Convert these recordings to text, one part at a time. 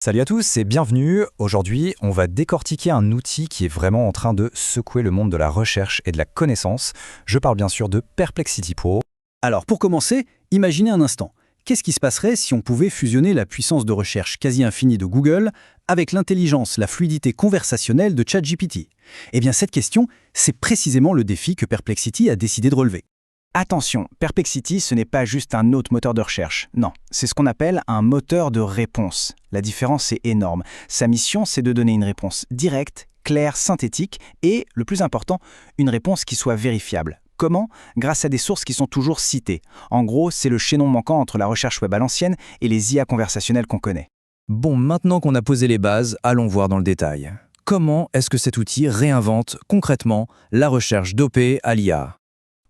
Salut à tous et bienvenue. Aujourd'hui, on va décortiquer un outil qui est vraiment en train de secouer le monde de la recherche et de la connaissance. Je parle bien sûr de Perplexity Pro. Alors pour commencer, imaginez un instant. Qu'est-ce qui se passerait si on pouvait fusionner la puissance de recherche quasi infinie de Google avec l'intelligence, la fluidité conversationnelle de ChatGPT? Eh bien cette question, c'est précisément le défi que Perplexity a décidé de relever. Attention, Perplexity, ce n'est pas juste un autre moteur de recherche. Non, c'est ce qu'on appelle un moteur de réponse. La différence est énorme. Sa mission, c'est de donner une réponse directe, claire, synthétique et, le plus important, une réponse qui soit vérifiable. Comment? Grâce à des sources qui sont toujours citées. En gros, c'est le chaînon manquant entre la recherche web à l'ancienne et les IA conversationnelles qu'on connaît. Bon, maintenant qu'on a posé les bases, allons voir dans le détail. Comment est-ce que cet outil réinvente concrètement la recherche d'OP à l'IA?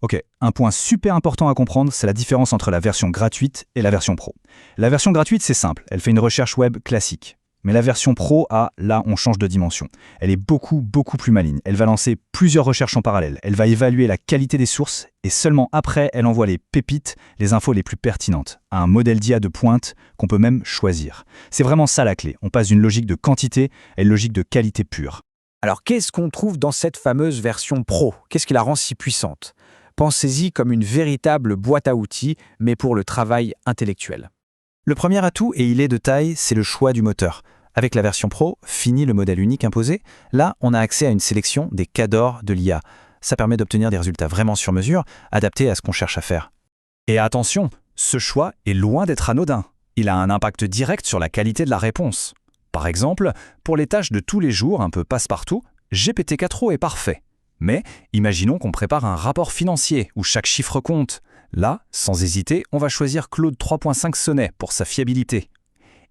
Ok, un point super important à comprendre, c'est la différence entre la version gratuite et la version pro. La version gratuite, c'est simple, elle fait une recherche web classique. Mais la version pro, là, on change de dimension. Elle est beaucoup plus maligne. Elle va lancer plusieurs recherches en parallèle. Elle va évaluer la qualité des sources et seulement après, elle envoie les pépites, les infos les plus pertinentes, à un modèle d'IA de pointe qu'on peut même choisir. C'est vraiment ça la clé. On passe d'une logique de quantité à une logique de qualité pure. Alors qu'est-ce qu'on trouve dans cette fameuse version Pro? Qu'est-ce qui la rend si puissante? Pensez-y comme une véritable boîte à outils, mais pour le travail intellectuel. Le premier atout, et il est de taille, c'est le choix du moteur. Avec la version Pro, fini le modèle unique imposé. Là, on a accès à une sélection des cadors de l'IA. Ça permet d'obtenir des résultats vraiment sur mesure, adaptés à ce qu'on cherche à faire. Et attention, ce choix est loin d'être anodin. Il a un impact direct sur la qualité de la réponse. Par exemple, pour les tâches de tous les jours un peu passe-partout, GPT-4o est parfait. Mais imaginons qu'on prépare un rapport financier où chaque chiffre compte. Là, sans hésiter, on va choisir Claude 3.5 Sonnet pour sa fiabilité.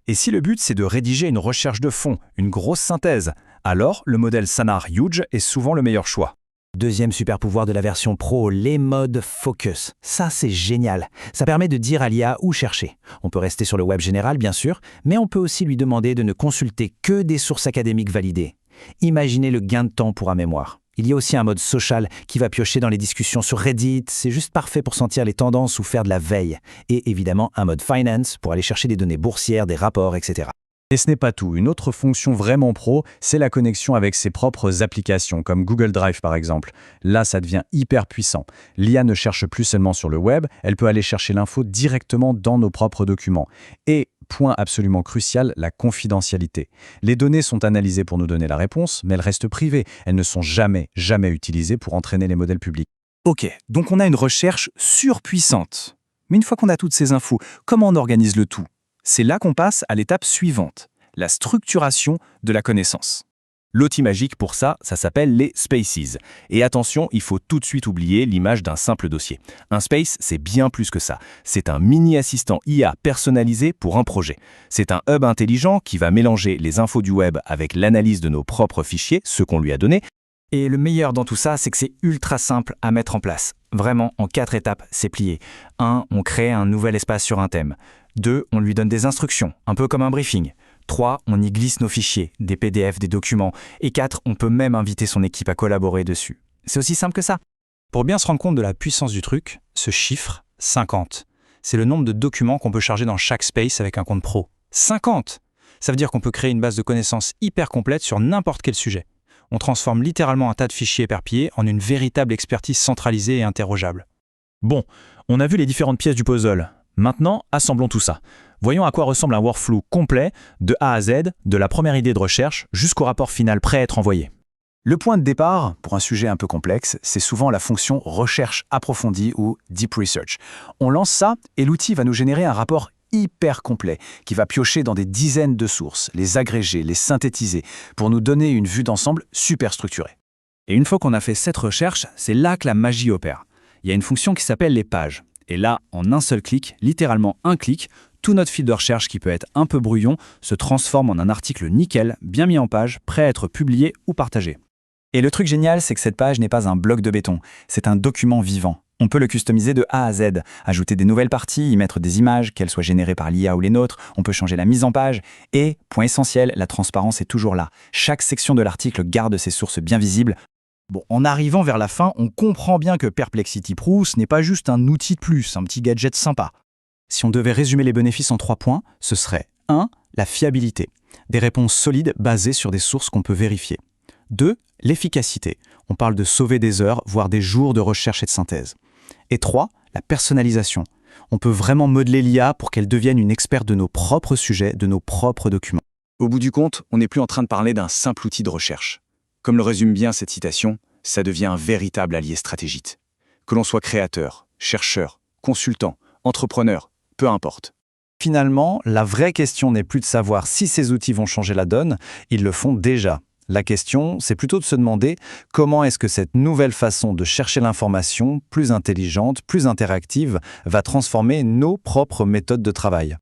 Et si le but c'est de rédiger une recherche de fond, une grosse synthèse, alors le modèle Sanar Huge est souvent le meilleur choix. Deuxième super pouvoir de la version Pro, les modes focus. Ça, c'est génial. Ça permet de dire à l'IA où chercher. On peut rester sur le web général, bien sûr, mais on peut aussi lui demander de ne consulter que des sources académiques validées. Imaginez le gain de temps pour un mémoire. Il y a aussi un mode social qui va piocher dans les discussions sur Reddit. C'est juste parfait pour sentir les tendances ou faire de la veille. Et évidemment, un mode finance pour aller chercher des données boursières, des rapports, etc. Et ce n'est pas tout. Une autre fonction vraiment pro, c'est la connexion avec ses propres applications, comme Google Drive par exemple. Là, ça devient hyper puissant. L'IA ne cherche plus seulement sur le web, elle peut aller chercher l'info directement dans nos propres documents. Et, point absolument crucial, la confidentialité. Les données sont analysées pour nous donner la réponse, mais elles restent privées. Elles ne sont jamais utilisées pour entraîner les modèles publics. Ok, donc on a une recherche surpuissante. Mais une fois qu'on a toutes ces infos, comment on organise le tout? C'est là qu'on passe à l'étape suivante, la structuration de la connaissance. L'outil magique pour ça s'appelle les Spaces. Et attention, il faut tout de suite oublier l'image d'un simple dossier. Un Space, c'est bien plus que ça. C'est un mini-assistant IA personnalisé pour un projet. C'est un hub intelligent qui va mélanger les infos du web avec l'analyse de nos propres fichiers, ceux qu'on lui a donnés. Et le meilleur dans tout ça, c'est que c'est ultra simple à mettre en place. Vraiment, en 4 étapes, c'est plié. 1. On crée un nouvel espace sur un thème. 2. On lui donne des instructions, un peu comme un briefing. 3. On y glisse nos fichiers, des PDF, des documents. Et 4. On peut même inviter son équipe à collaborer dessus. C'est aussi simple que ça. Pour bien se rendre compte de la puissance du truc, ce chiffre, 50. C'est le nombre de documents qu'on peut charger dans chaque space avec un compte pro. 50! Ça veut dire qu'on peut créer une base de connaissances hyper complète sur n'importe quel sujet. On transforme littéralement un tas de fichiers éparpillés en une véritable expertise centralisée et interrogeable. Bon, on a vu les différentes pièces du puzzle. Maintenant, assemblons tout ça. Voyons à quoi ressemble un workflow complet, de A à Z, de la première idée de recherche jusqu'au rapport final prêt à être envoyé. Le point de départ, pour un sujet un peu complexe, c'est souvent la fonction recherche approfondie ou deep research. On lance ça et l'outil va nous générer un rapport hyper complet qui va piocher dans des dizaines de sources, les agréger, les synthétiser pour nous donner une vue d'ensemble super structurée. Et une fois qu'on a fait cette recherche, c'est là que la magie opère. Il y a une fonction qui s'appelle les pages. Et là, en un seul clic, littéralement un clic, tout notre fil de recherche qui peut être un peu brouillon se transforme en un article nickel, bien mis en page, prêt à être publié ou partagé. Et le truc génial, c'est que cette page n'est pas un bloc de béton, c'est un document vivant. On peut le customiser de A à Z, ajouter des nouvelles parties, y mettre des images, qu'elles soient générées par l'IA ou les nôtres, on peut changer la mise en page. Et, point essentiel, la transparence est toujours là. Chaque section de l'article garde ses sources bien visibles. Bon, en arrivant vers la fin, on comprend bien que Perplexity Pro, ce n'est pas juste un outil de plus, un petit gadget sympa. Si on devait résumer les bénéfices en 3 points, ce serait 1. La fiabilité. Des réponses solides basées sur des sources qu'on peut vérifier. 2. L'efficacité. On parle de sauver des heures, voire des jours de recherche et de synthèse. Et 3. La personnalisation. On peut vraiment modeler l'IA pour qu'elle devienne une experte de nos propres sujets, de nos propres documents. Au bout du compte, on n'est plus en train de parler d'un simple outil de recherche. Comme le résume bien cette citation, ça devient un véritable allié stratégique. Que l'on soit créateur, chercheur, consultant, entrepreneur, peu importe. Finalement, la vraie question n'est plus de savoir si ces outils vont changer la donne, ils le font déjà. La question, c'est plutôt de se demander comment est-ce que cette nouvelle façon de chercher l'information, plus intelligente, plus interactive, va transformer nos propres méthodes de travail.